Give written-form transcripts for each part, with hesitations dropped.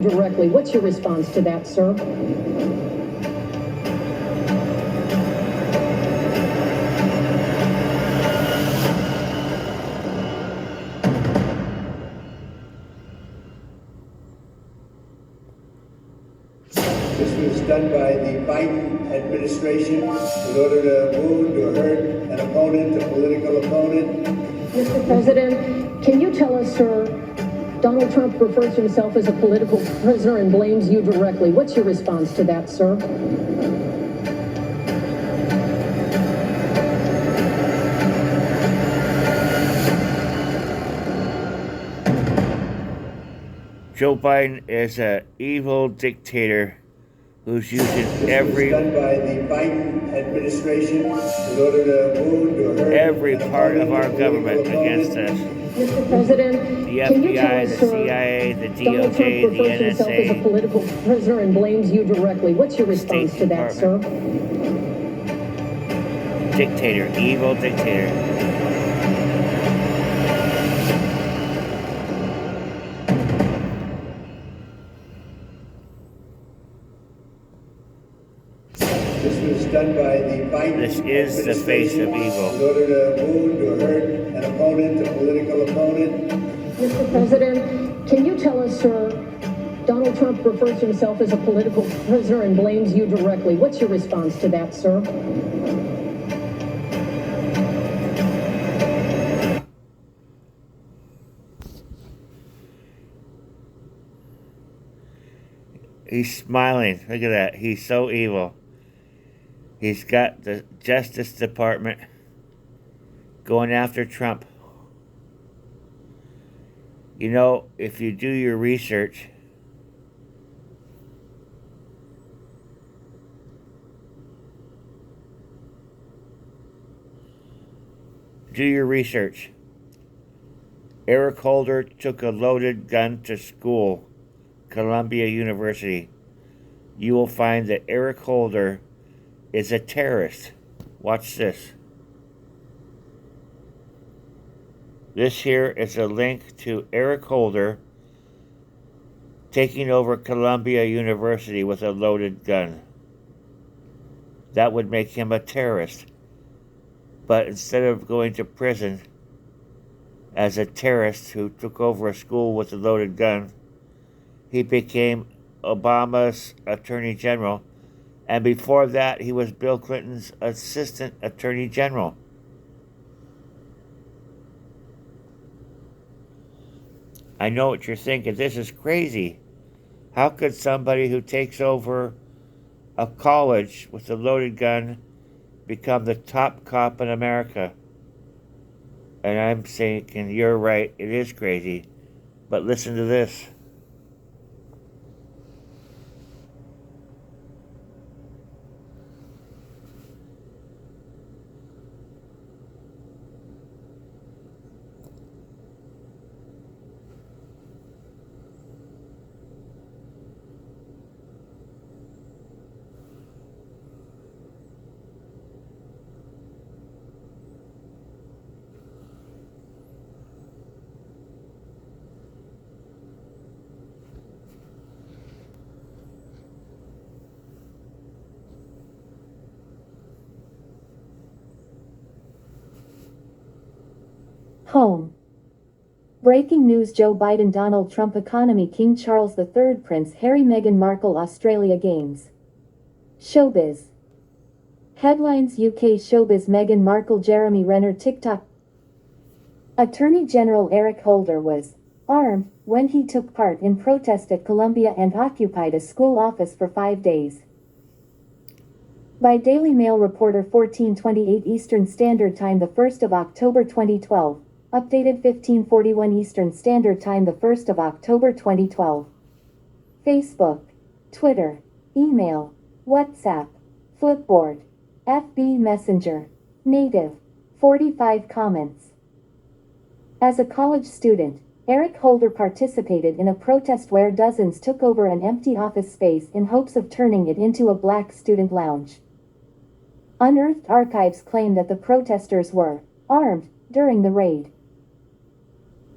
Directly. What's your response to that, sir? This was done by the Biden administration in order to wound or hurt an opponent, a political opponent. Mr. President, can you tell us, sir, Donald Trump refers to himself as a political prisoner and blames you directly. What's your response to that, sir? Joe Biden is an evil dictator who's using every done by the Biden administration in order to wound or hurt every part of our government against us. Mr. President, The can you tell FBI, us, the sir, CIA, the Donald Trump DOJ, the refers to himself as a NSA, political prisoner and blames you directly. What's your response to that, sir? Dictator, evil dictator. This was done by the Biden This is the face of evil. in order to wound or hurt an opponent, a political opponent. Mr. President, can you tell us, sir, Donald Trump refers to himself as a political prisoner and blames you directly. What's your response to that, sir? He's smiling. Look at that. He's so evil. He's got the Justice Department going after Trump. You know, if you do your research, Eric Holder took a loaded gun to school, Columbia University. You will find that Eric Holder is a terrorist. Watch this. This here is a link to Eric Holder taking over Columbia University with a loaded gun. That would make him a terrorist. But instead of going to prison as a terrorist who took over a school with a loaded gun, he became Obama's Attorney General. And before that, he was Bill Clinton's Assistant Attorney General. I know what you're thinking. This is crazy. How could somebody who takes over a college with a loaded gun become the top cop in America? And I'm thinking, you're right, it is crazy. But listen to this. Home. Breaking news: Joe Biden, Donald Trump economy, King Charles III, Prince Harry, Meghan Markle, Australia Games. Showbiz. Headlines: UK showbiz, Meghan Markle, Jeremy Renner, TikTok. Attorney General Eric Holder was armed when he took part in protest at Columbia and occupied a school office for 5 days. By Daily Mail reporter, 14:28 Eastern Standard Time, the 1st of October 2012. Updated 15:41 Eastern Standard Time, the 1st of October 2012. Facebook, Twitter, email, WhatsApp, Flipboard, FB Messenger, Native, 45 comments. As a college student, Eric Holder participated in a protest where dozens took over an empty office space in hopes of turning it into a black student lounge. Unearthed archives claim that the protesters were armed during the raid.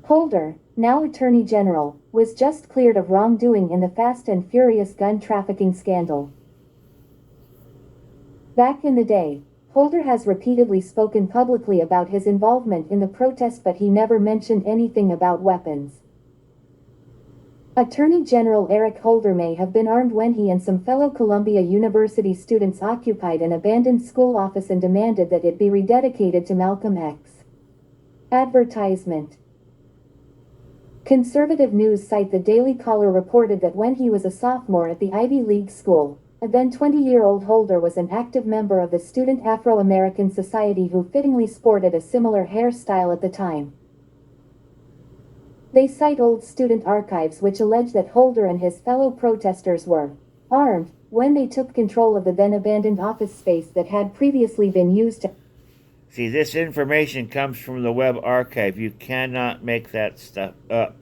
Holder, now Attorney General, was just cleared of wrongdoing in the Fast and Furious gun trafficking scandal. Back in the day, Holder has repeatedly spoken publicly about his involvement in the protest, but he never mentioned anything about weapons. Attorney General Eric Holder may have been armed when he and some fellow Columbia University students occupied an abandoned school office and demanded that it be rededicated to Malcolm X. Advertisement. Conservative news site The Daily Caller reported that when he was a sophomore at the Ivy League school, a then 20-year-old Holder was an active member of the Student Afro-American Society who fittingly sported a similar hairstyle at the time. They cite old student archives which allege that Holder and his fellow protesters were armed when they took control of the then abandoned office space that had previously been used to... See, this information comes from the web archive. You cannot make that stuff up.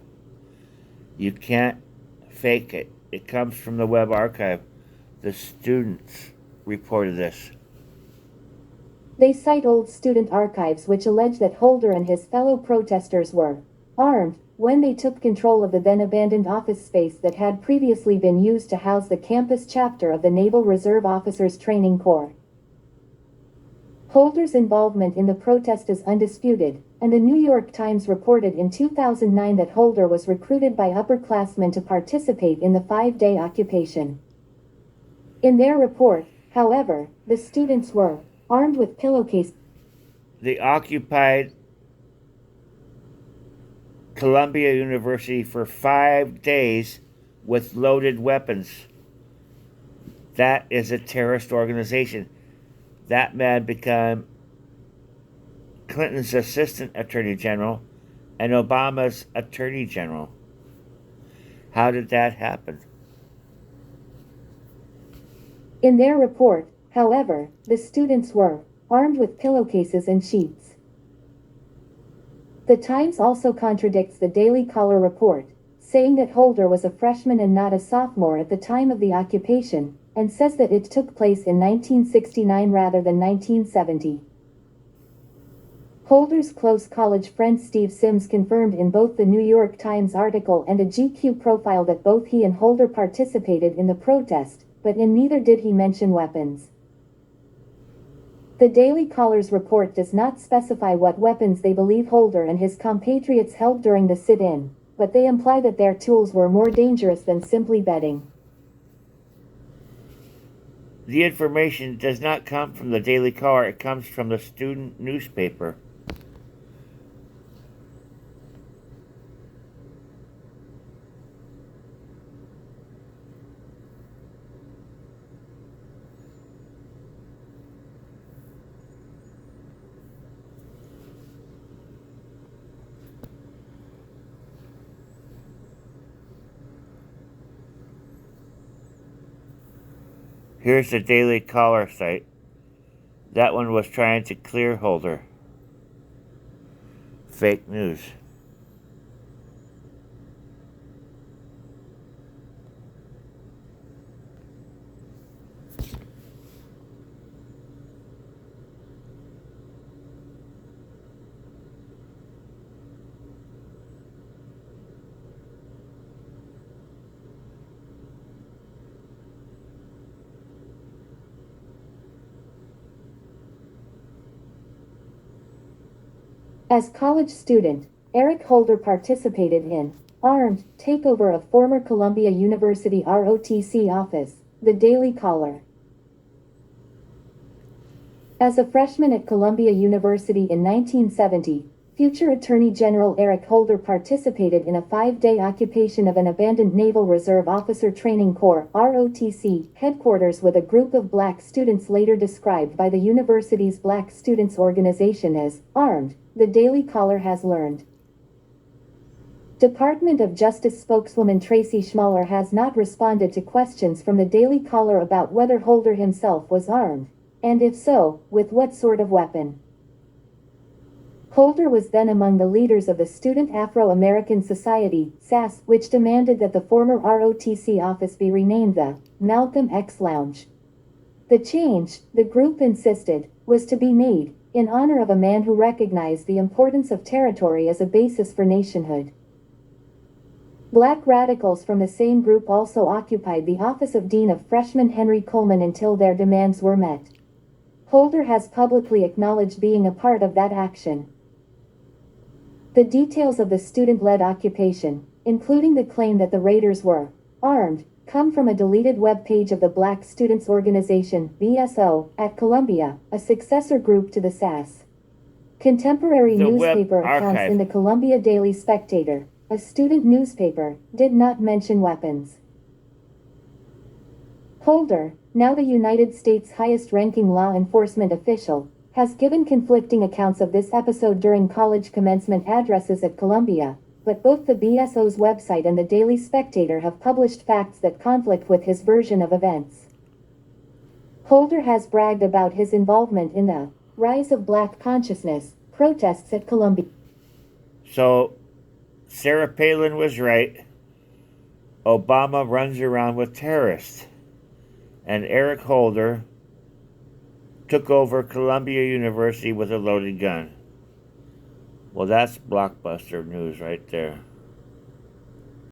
You can't fake it. It comes from the web archive. The students reported this. They cite old student archives which allege that Holder and his fellow protesters were armed when they took control of the then abandoned office space that had previously been used to house the campus chapter of the Naval Reserve Officers Training Corps. Holder's involvement in the protest is undisputed, and the New York Times reported in 2009 that Holder was recruited by upperclassmen to participate in the 5-day occupation. In their report, however, the students were armed with pillowcases. They occupied Columbia University for 5 days with loaded weapons. That is a terrorist organization. That man became Clinton's assistant attorney general and Obama's attorney general. How did that happen? In their report, however, the students were armed with pillowcases and sheets. The Times also contradicts the Daily Caller report, saying that Holder was a freshman and not a sophomore at the time of the occupation, and says that it took place in 1969 rather than 1970. Holder's close college friend Steve Sims confirmed in both the New York Times article and a GQ profile that both he and Holder participated in the protest, but in neither did he mention weapons. The Daily Caller's report does not specify what weapons they believe Holder and his compatriots held during the sit-in, but they imply that their tools were more dangerous than simply betting. The information does not come from the Daily Caller, it comes from the student newspaper. Here's the Daily Caller site. That one was trying to clear Holder. Fake news. As college student, Eric Holder participated in armed takeover of former Columbia University ROTC office, the Daily Caller. As a freshman at Columbia University in 1970, future Attorney General Eric Holder participated in a 5-day occupation of an abandoned Naval Reserve Officer Training Corps ROTC headquarters with a group of black students later described by the university's Black Students Organization as armed, the Daily Caller has learned. Department of Justice spokeswoman Tracy Schmaler has not responded to questions from the Daily Caller about whether Holder himself was armed, and if so, with what sort of weapon. Holder was then among the leaders of the Student Afro-American Society, SAS, which demanded that the former ROTC office be renamed the Malcolm X Lounge. The change, the group insisted, was to be made in honor of a man who recognized the importance of territory as a basis for nationhood. Black radicals from the same group also occupied the office of Dean of Freshmen Henry Coleman until their demands were met. Holder has publicly acknowledged being a part of that action. The details of the student-led occupation, including the claim that the raiders were armed, come from a deleted web page of the Black Students Organization, BSO, at Columbia, a successor group to the SAS. Contemporary The web newspaper accounts archive. in the Columbia Daily Spectator, a student newspaper, did not mention weapons. Holder, now the United States' highest-ranking law enforcement official, has given conflicting accounts of this episode during college commencement addresses at Columbia, but both the BSO's website and the Daily Spectator have published facts that conflict with his version of events. Holder has bragged about his involvement in the rise of Black consciousness protests at Columbia. So, Sarah Palin was right. Obama runs around with terrorists. And Eric Holder took over Columbia University with a loaded gun. Well, that's blockbuster news right there.